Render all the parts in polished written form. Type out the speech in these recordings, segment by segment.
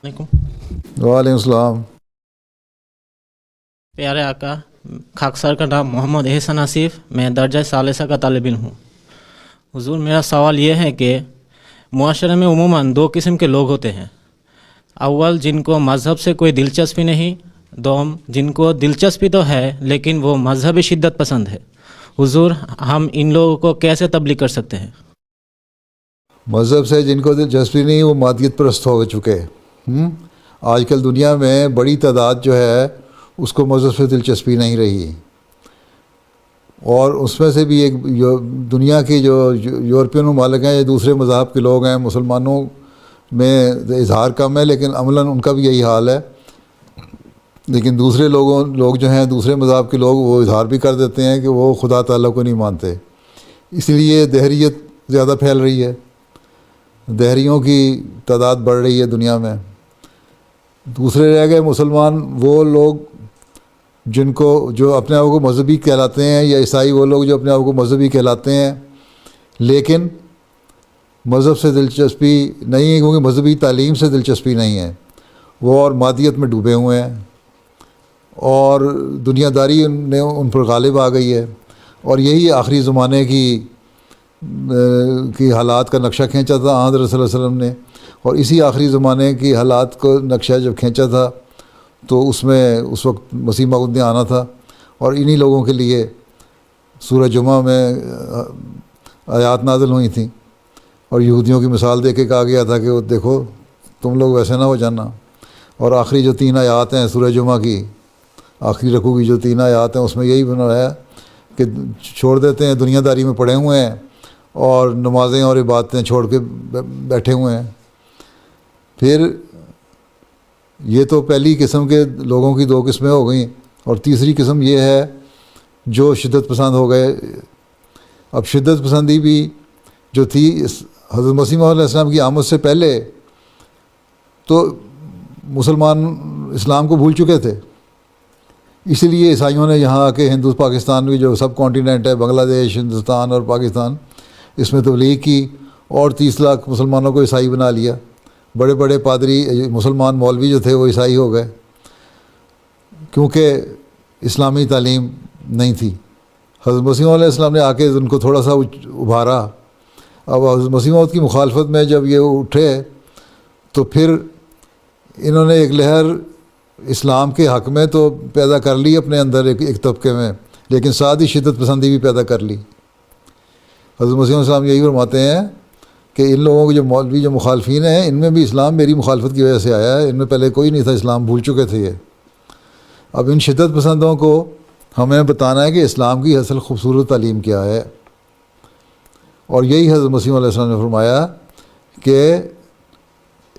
علیکم۔ وعلیکم السلام۔ پیارے آقا، خاکسار کا نام محمد احسن آصف، میں درجہ ثالثہ کا طالب علم ہوں۔ حضور، میرا سوال یہ ہے کہ معاشرے میں عموماً دو قسم کے لوگ ہوتے ہیں۔ اول، جن کو مذہب سے کوئی دلچسپی نہیں، دوم، جن کو دلچسپی تو ہے لیکن وہ مذہبی شدت پسند ہے۔ حضور، ہم ان لوگوں کو کیسے تبلیغ کر سکتے ہیں؟ مذہب سے جن کو دلچسپی نہیں وہ مادیت پرست ہو چکے۔ آج کل دنیا میں بڑی تعداد جو ہے اس کو مذہب سے دلچسپی نہیں رہی، اور اس میں سے بھی ایک دنیا کی جو یورپین ممالک ہیں یا دوسرے مذاہب کے لوگ ہیں، مسلمانوں میں اظہار کم ہے لیکن عملاً ان کا بھی یہی حال ہے، لیکن دوسرے لوگ جو ہیں دوسرے مذاہب کے لوگ وہ اظہار بھی کر دیتے ہیں کہ وہ خدا تعالیٰ کو نہیں مانتے۔ اس لیے دہریت زیادہ پھیل رہی ہے، دہریوں کی تعداد بڑھ رہی ہے دنیا میں۔ دوسرے رہ گئے مسلمان، وہ لوگ جو اپنے آپ کو مذہبی کہلاتے ہیں، یا عیسائی وہ لوگ جو اپنے آپ کو مذہبی کہلاتے ہیں لیکن مذہب سے دلچسپی نہیں ہے، کیونکہ مذہبی تعلیم سے دلچسپی نہیں ہے، وہ اور مادیت میں ڈوبے ہوئے ہیں، اور دنیا داری ان پر غالب آ گئی ہے، اور یہی آخری زمانے کی حالات کا نقشہ کھینچا تھا حضرت صلی اللہ علیہ وسلم نے، اور اسی آخری زمانے کی حالات کو نقشہ جب کھینچا تھا تو اس میں اس وقت مسیح موعود نے آنا تھا، اور انہی لوگوں کے لیے سورہ جمعہ میں آیات نازل ہوئی تھیں، اور یہودیوں کی مثال دے کے کہا گیا تھا کہ وہ دیکھو تم لوگ ویسے نہ ہو جانا۔ اور آخری جو 3 آیات ہیں سورہ جمعہ کی آخری رکوع کی جو 3 آیات ہیں اس میں یہی بنایا کہ چھوڑ دیتے ہیں، دنیا داری میں پڑے ہوئے ہیں اور نمازیں اور عبادتیں چھوڑ کے بیٹھے ہوئے ہیں۔ پھر یہ تو پہلی قسم کے لوگوں کی 2 قسمیں ہو گئیں، اور تیسری قسم یہ ہے جو شدت پسند ہو گئے۔ اب شدت پسندی بھی جو تھی حضرت مسیح علیہ السلام کی آمد سے پہلے تو مسلمان اسلام کو بھول چکے تھے، اسی لیے عیسائیوں نے یہاں آ کے پاکستان بھی جو سب کانٹیننٹ ہے، بنگلہ دیش، ہندوستان اور پاکستان، اس میں تبلیغ کی، اور 30 لاکھ مسلمانوں کو عیسائی بنا لیا۔ بڑے بڑے پادری مسلمان مولوی جو تھے وہ عیسائی ہو گئے، کیونکہ اسلامی تعلیم نہیں تھی۔ حضرت مسیح علیہ السلام نے آ کے ان کو تھوڑا سا ابھارا۔ اب حضرت مسیح موعود کی مخالفت میں جب یہ اٹھے تو پھر انہوں نے ایک لہر اسلام کے حق میں تو پیدا کر لی اپنے اندر ایک طبقے میں، لیکن ساتھ ہی شدت پسندی بھی پیدا کر لی۔ حضرت مسیح علیہ السلام یہی فرماتے ہیں کہ ان لوگوں کے جو مولوی جو مخالفین ہیں ان میں بھی اسلام میری مخالفت کی وجہ سے آیا ہے، ان میں پہلے کوئی نہیں تھا، اسلام بھول چکے تھے یہ۔ اب ان شدت پسندوں کو ہمیں بتانا ہے کہ اسلام کی اصل خوبصورت تعلیم کیا ہے، اور یہی حضرت مسیح علیہ السلام نے فرمایا کہ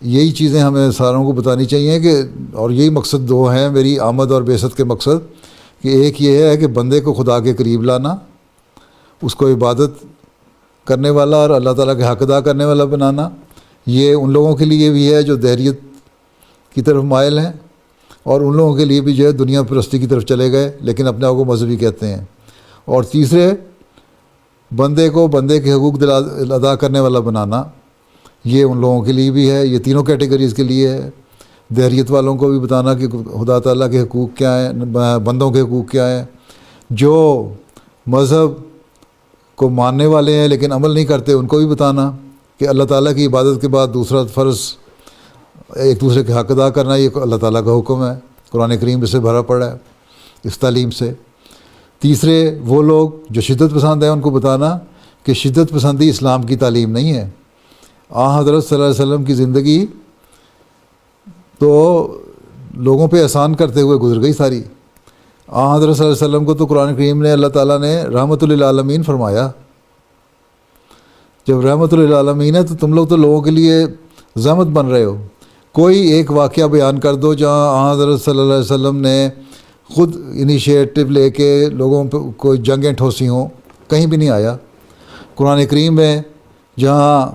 یہی چیزیں ہمیں ساروں کو بتانی چاہیے، کہ اور یہی مقصد 2 ہیں میری آمد اور بعثت کے مقصد، کہ ایک یہ ہے کہ بندے کو خدا کے قریب لانا، اس کو عبادت کرنے والا اور اللہ تعالیٰ کے حق ادا کرنے والا بنانا۔ یہ ان لوگوں کے لیے بھی ہے جو دہریت کی طرف مائل ہیں، اور ان لوگوں کے لیے بھی جو ہے دنیا پرستی کی طرف چلے گئے لیکن اپنے آپ کو مذہبی کہتے ہیں۔ اور تیسرے، بندے کو بندے کے حقوق ادا کرنے والا بنانا، یہ ان لوگوں کے لیے بھی ہے، یہ تینوں کیٹیگریز کے لیے ہے۔ دہریت والوں کو بھی بتانا کہ خدا تعالیٰ کے حقوق کیا ہیں، بندوں کے حقوق کیا ہیں، جو مذہب کو ماننے والے ہیں لیکن عمل نہیں کرتے ان کو بھی بتانا کہ اللہ تعالیٰ کی عبادت کے بعد دوسرا فرض ایک دوسرے کے حق ادا کرنا، یہ اللہ تعالیٰ کا حکم ہے، قرآن کریم اس سے بھرا پڑا ہے اس تعلیم سے۔ تیسرے وہ لوگ جو شدت پسند ہیں ان کو بتانا کہ شدت پسندی اسلام کی تعلیم نہیں ہے۔ حضرت صلی اللہ علیہ وسلم کی زندگی تو لوگوں پہ احسان کرتے ہوئے گزر گئی ساری۔ حضرت صلی اللہ علیہ وسلم کو تو قرآن کریم نے اللہ تعالیٰ نے رحمت للعالمین فرمایا۔ جب رحمت للعالمین ہے تو تم لوگ تو لوگوں کے لیے زحمت بن رہے ہو۔ کوئی ایک واقعہ بیان کر دو جہاں حضرت صلی اللہ علیہ وسلم نے خود انیشیٹو لے کے لوگوں پہ کوئی جنگیں ٹھوسی ہوں، کہیں بھی نہیں آیا۔ قرآن کریم میں جہاں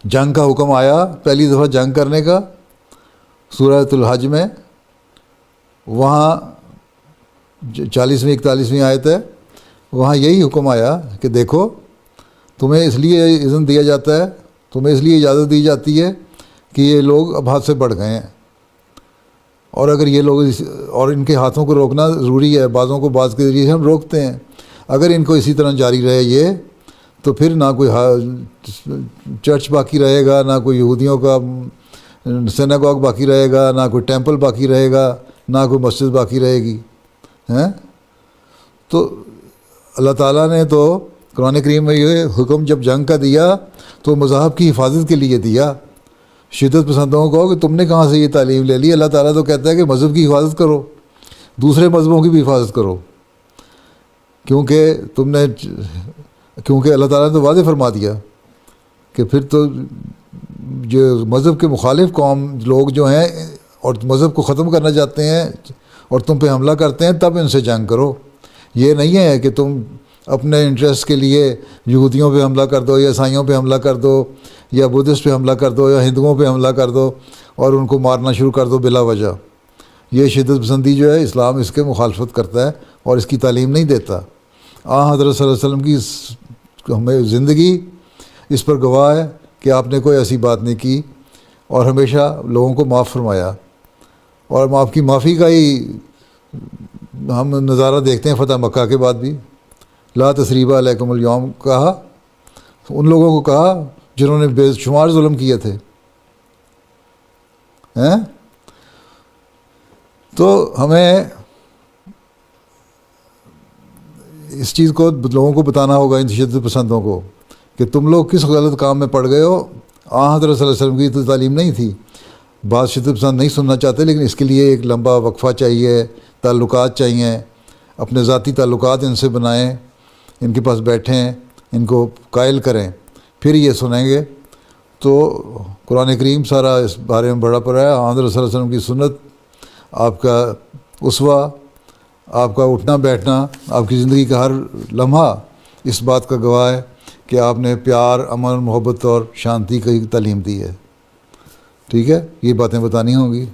جنگ کا حکم آیا پہلی دفعہ جنگ کرنے کا سورۃ الحج میں، وہاں 40ویں 41ویں آیت ہے، وہاں یہی حکم آیا کہ دیکھو تمہیں اس لیے اذن دیا جاتا ہے، تمہیں اس لیے اجازت دی جاتی ہے کہ یہ لوگ اب حد سے بڑھ گئے ہیں، اور اگر یہ لوگ اور ان کے ہاتھوں کو روکنا ضروری ہے، بعضوں کو بعض کے ذریعے سے ہم روکتے ہیں، اگر ان کو اسی طرح جاری رہے یہ، تو پھر نہ کوئی چرچ باقی رہے گا، نہ کوئی یہودیوں کا سیناگوگ باقی رہے گا، نہ کوئی ٹیمپل باقی رہے گا، نہ کوئی مسجد باقی رہے گی ہیں۔ تو اللہ تعالیٰ نے تو قرآن کریم میں یہ حکم جب جنگ کا دیا تو مذہب کی حفاظت کے لیے دیا۔ شدت پسندوں کو کہو کہ تم نے کہاں سے یہ تعلیم لے لی؟ اللہ تعالیٰ تو کہتا ہے کہ مذہب کی حفاظت کرو، دوسرے مذہبوں کی بھی حفاظت کرو، کیونکہ اللہ تعالیٰ نے تو واضح فرما دیا کہ پھر تو جو مذہب کے مخالف قوم لوگ جو ہیں اور مذہب کو ختم کرنا چاہتے ہیں اور تم پہ حملہ کرتے ہیں، تب ان سے جنگ کرو۔ یہ نہیں ہے کہ تم اپنے انٹرسٹ کے لیے یہودیوں پہ حملہ کر دو یا عیسائیوں پہ حملہ کر دو یا بدھسٹ پہ حملہ کر دو یا ہندوؤں پہ حملہ کر دو اور ان کو مارنا شروع کر دو بلا وجہ۔ یہ شدت پسندی جو ہے، اسلام اس کے مخالفت کرتا ہے اور اس کی تعلیم نہیں دیتا۔ حضرت صلی اللہ علیہ وسلم کی ہمیں زندگی اس پر گواہ ہے کہ آپ نے کوئی ایسی بات نہیں کی اور ہمیشہ لوگوں کو معاف فرمایا، اور آپ کی معافی کا ہی ہم نظارہ دیکھتے ہیں فتح مکہ کے بعد بھی۔ لا تثریب علیکم اليوم کہا ان لوگوں کو، کہا جنہوں نے بے شمار ظلم کیے تھے ہیں۔ تو ہمیں اس چیز کو لوگوں کو بتانا ہوگا، ان شدت پسندوں کو، کہ تم لوگ کس غلط کام میں پڑ گئے ہو۔ حضرت صلی اللہ علیہ وسلم کی تو تعلیم نہیں تھی، بعض شدت پسند نہیں سننا چاہتے، لیکن اس کے لیے ایک لمبا وقفہ چاہیے، تعلقات چاہیے، اپنے ذاتی تعلقات ان سے بنائیں، ان کے پاس بیٹھیں، ان کو قائل کریں، پھر یہ سنیں گے۔ تو قرآن کریم سارا اس بارے میں بڑا پڑا ہے۔ حضرت صلی اللہ علیہ وسلم کی سنت، آپ کا اسوہ، آپ کا اٹھنا بیٹھنا، آپ کی زندگی کا ہر لمحہ اس بات کا گواہ ہے کہ آپ نے پیار، امن، محبت اور شانتی کی تعلیم دی ہے۔ ٹھیک ہے، یہ باتیں بتانی ہوں گی،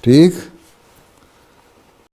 ٹھیک۔